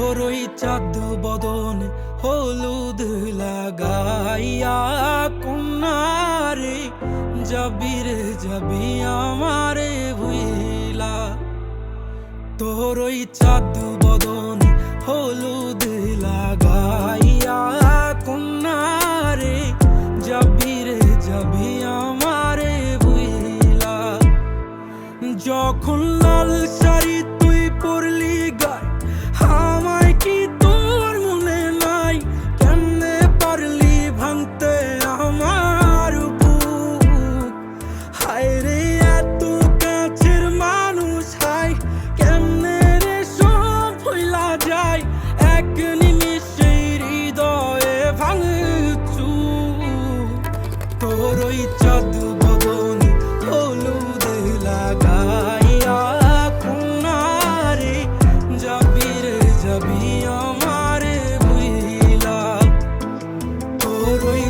তোর ওই চাঁদ বদন হলুদ লাগাইয়া কন্যারে যাবি রে যাবি আমারে ভুইলা। তোর ওই চাঁদ বদন হলুদ লাগাইয়া কন্যারে যাবি রে যাবি আমারে ভুইলা। যখন লাল শাড়ি তুই পরলি গায় আমায় কি তোর মনে নাই? কেমনে পারলি ভাঙতে আমার বুক? হায় রে এত কাছের মানুষ, হায় কেমনে রে সব ভুইলা যায় এক নিমিষে হৃদয়ে ভাঙচুর। তোর ওই চাঁদ বদন হলুদ লাগাইয়া কন্যারে যাবি রে যাবি আমারে ভুইলা। তোর ওই